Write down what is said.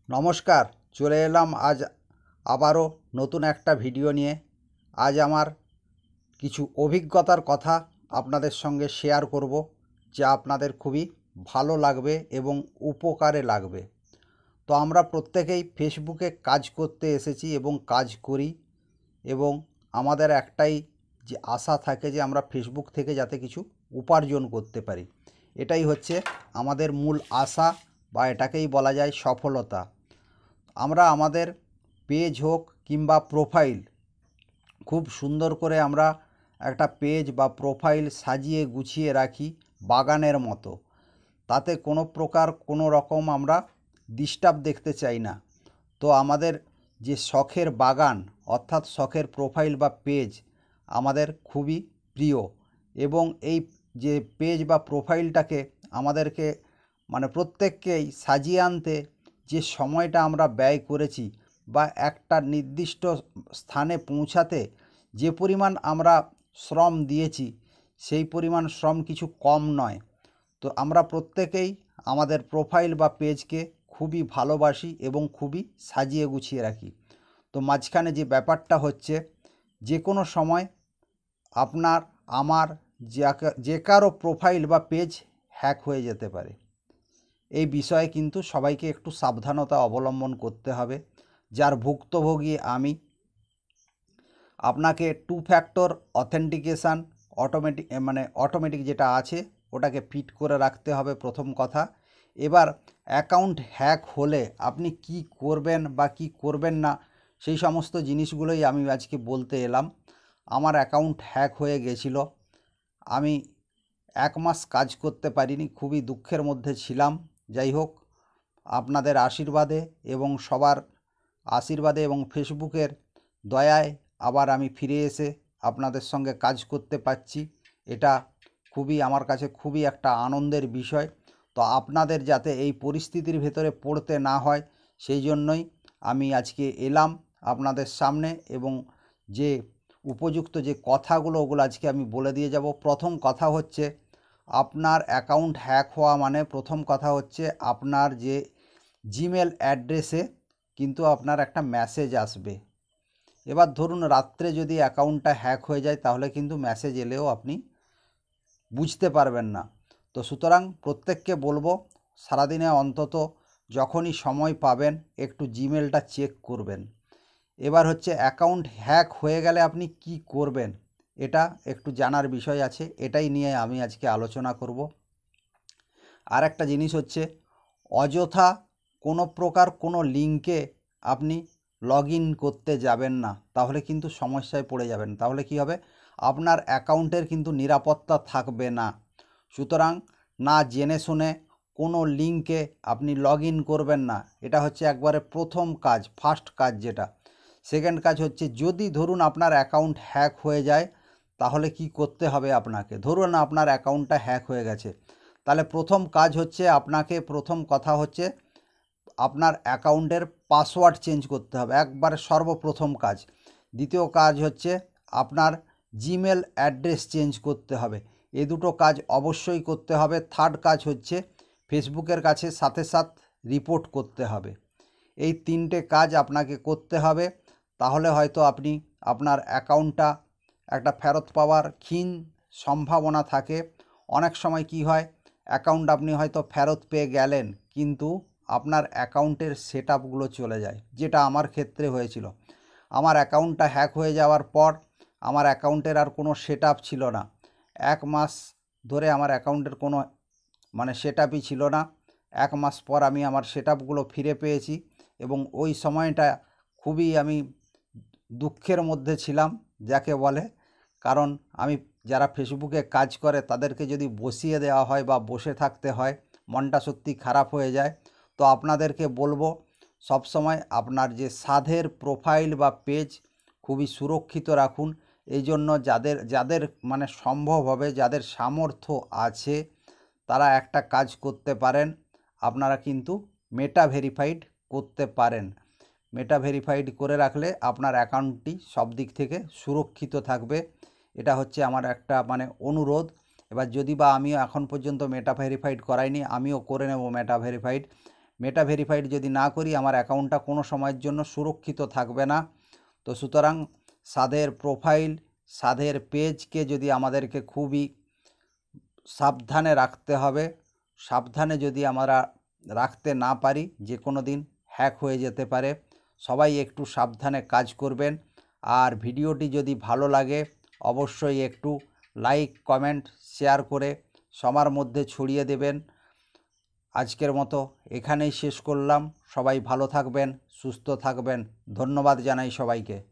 নমস্কার, চলে এলাম আজ আবারও নতুন একটা ভিডিও নিয়ে। আজ আমার কিছু অভিজ্ঞতার কথা আপনাদের সঙ্গে শেয়ার করব, যা আপনাদের খুবই ভালো লাগবে এবং উপকারে লাগবে। তো আমরা প্রত্যেকেই ফেসবুকে কাজ করতে এসেছি এবং কাজ করি, এবং আমাদের একটাই যে আশা থাকে যে আমরা ফেসবুক থেকে যাতে কিছু উপার্জন করতে পারি। এটাই হচ্ছে আমাদের মূল আশা, বা এটাকেই বলা যায় সফলতা। আমরা আমাদের পেজ হোক কিংবা প্রোফাইল, খুব সুন্দর করে আমরা একটা পেজ বা প্রোফাইল সাজিয়ে গুছিয়ে রাখি বাগানের মতো। তাতে কোনো প্রকার কোনো রকম আমরা ডিস্টার্ব দেখতে চাই না। তো আমাদের যে শখের বাগান, অর্থাৎ শখের প্রোফাইল বা পেজ আমাদের খুবই প্রিয়, এবং এই যে পেজ বা প্রোফাইলটাকে আমাদেরকে প্রত্যেককেই সাজিয়ে আনতে যে সময়টা আমরা ব্যয় করেছি, বা একটা নির্দিষ্ট স্থানে পৌঁছাতে যে পরিমাণ আমরা শ্রম দিয়েছি, সেই পরিমাণ শ্রম কিছু কম নয়। তো আমরা প্রত্যেকেই আমাদের প্রোফাইল বা পেজকে খুবই ভালোবাসি এবং খুবই সাজিয়ে গুছিয়ে রাখি। তো মাঝখানে যে ব্যাপারটা হচ্ছে, যে কোনো সময় আপনার আমার যে কারো প্রোফাইল বা পেজ হ্যাক হয়ে যেতে পারে। এই বিষয়ে কিন্তু সবাইকে একটু সাবধানতা অবলম্বন করতে হবে। যার ভুক্তভোগী আমি, আপনাকে 2 ফ্যাক্টর অথেন্টিকেশান অটোমেটিক যেটা আছে ওটাকে ফিট করে রাখতে হবে, প্রথম কথা। এবার অ্যাকাউন্ট হ্যাক হলে আপনি কি করবেন বা কি করবেন না, সেই সমস্ত জিনিসগুলোই আমি আজকে বলতে এলাম। আমার অ্যাকাউন্ট হ্যাক হয়ে গেছিল, আমি 1 মাস কাজ করতে পারিনি, খুবই দুঃখের মধ্যে ছিলাম। যাই হোক, আপনাদের আশীর্বাদে এবং সবার আশীর্বাদে এবং ফেসবুকের দয়ায় আবার আমি ফিরে এসে আপনাদের সঙ্গে কাজ করতে পারছি। এটা খুবই আমার কাছে খুবই একটা আনন্দের বিষয়। তো আপনাদের যাতে এই পরিস্থিতির ভেতরে পড়তে না হয়, সেই জন্যই আমি আজকে এলাম আপনাদের সামনে, এবং যে উপযুক্ত যে কথাগুলো ওগুলো আজকে আমি বলে দিয়ে যাব। প্রথম কথা হচ্ছে, আপনার অ্যাকাউন্ট হ্যাক হওয়া মানে প্রথম কথা হচ্ছে আপনার যে জিমেল অ্যাড্রেসে কিন্তু আপনার একটা মেসেজ আসবে। এবার ধরুন রাত্রে যদি অ্যাকাউন্টটা হ্যাক হয়ে যায়, তাহলে কিন্তু মেসেজ এলেও আপনি বুঝতে পারবেন না। তো সুতরাং প্রত্যেককে বলবো, সারাদিনে অন্তত যখনই সময় পাবেন একটু জিমেলটা চেক করবেন। এবার হচ্ছে অ্যাকাউন্ট হ্যাক হয়ে গেলে আপনি কি করবেন, এটা একটু জানার বিষয় আছে, এটাই নিয়ে আমি আজকে আলোচনা করব। আর একটা জিনিস হচ্ছে, অযথা কোনো প্রকার কোনো লিঙ্কে আপনি লগ ইন করতে যাবেন না, তাহলে কিন্তু সমস্যায় পড়ে যাবেন। তাহলে কি হবে, আপনার অ্যাকাউন্টের কিন্তু নিরাপত্তা থাকবে না। সুতরাং না জেনে শুনে কোনো লিঙ্কে আপনি লগ ইন করবেন না। এটা হচ্ছে একবারে প্রথম কাজ, ফার্স্ট কাজ যেটা। সেকেন্ড কাজ হচ্ছে, যদি ধরুন আপনার অ্যাকাউন্ট হ্যাক হয়ে যায়, তাহলে কি করতে হবে আপনাকে। ধরুন আপনার অ্যাকাউন্টটা হ্যাক হয়ে গেছে, তাহলে প্রথম কাজ হচ্ছে, আপনাকে প্রথম কথা হচ্ছে আপনার অ্যাকাউন্টের পাসওয়ার্ড চেঞ্জ করতে হবে, একবারে সর্বপ্রথম কাজ। দ্বিতীয় কাজ হচ্ছে আপনার জিমেল অ্যাড্রেস চেঞ্জ করতে হবে। এই দুটো কাজ অবশ্যই করতে হবে। থার্ড কাজ হচ্ছে ফেসবুকের কাছে সাথে রিপোর্ট করতে হবে। এই 3টে কাজ আপনাকে করতে হবে, তাহলে হয়তো আপনি আপনার অ্যাকাউন্টটা একটা ফেরত পাওয়ার ক্ষীণ সম্ভাবনা থাকে। অনেক সময় কি হয়, অ্যাকাউন্ট আপনি হয়তো ফেরত পেয়ে গেলেন, কিন্তু আপনার অ্যাকাউন্টের সেটআপগুলো চলে যায়, যেটা আমার ক্ষেত্রে হয়েছিল। আমার অ্যাকাউন্টটা হ্যাক হয়ে যাওয়ার পর আমার অ্যাকাউন্টের আর কোনো সেটআপ ছিল না। 1 মাস ধরে আমার অ্যাকাউন্টের কোনো সেটআপই ছিল না। 1 মাস পর আমি আমার সেটআপগুলো ফিরে পেয়েছি, এবং ওই সময়টা খুবই আমি দুঃখের মধ্যে ছিলাম, যাকে বলে। কারণ আমি, যারা ফেসবুকে কাজ করে তাদেরকে যদি বসিয়ে দেওয়া হয় বা বসে থাকতে হয়, মনটা সত্যি খারাপ হয়ে যায়। তো আপনাদেরকে বলবো, সবসময় আপনার যে সাধের প্রোফাইল বা পেজ খুবই সুরক্ষিত রাখুন। এই জন্য যাদের যাদের সম্ভব হবে, যাদের সামর্থ্য আছে, তারা একটা কাজ করতে পারেন, আপনারা কিন্তু মেটা ভেরিফাইড করতে পারেন। মেটা ভেরিফাইড করে রাখলে আপনার অ্যাকাউন্টটি সব দিক থেকে সুরক্ষিত থাকবে। এটা হচ্ছে আমার একটা অনুরোধ। এবার যদি বা আমিও এখন পর্যন্ত মেটা ভেরিফাইড করাইনি, আমিও করে নেব মেটা ভেরিফাইড। মেটা ভেরিফাইড যদি না করি আমার অ্যাকাউন্টটা কোনো সময়ের জন্য সুরক্ষিত থাকবে না। তো সুতরাং সাধের প্রোফাইল, সাধের পেজকে যদি আমাদেরকে খুবই সাবধানে রাখতে হবে। সাবধানে যদি আমরা রাখতে না পারি যে কোনো দিন হ্যাক হয়ে যেতে পারে। সবাই একটু সাবধানে কাজ করবেন। আর ভিডিওটি যদি ভালো লাগে অবশ্যই একটু লাইক, কমেন্ট, শেয়ার করে সবার মধ্যে ছড়িয়ে দেবেন। আজকের মতো এখানেই শেষ করলাম। সবাই ভালো থাকবেন, সুস্থ থাকবেন। ধন্যবাদ জানাই সবাইকে।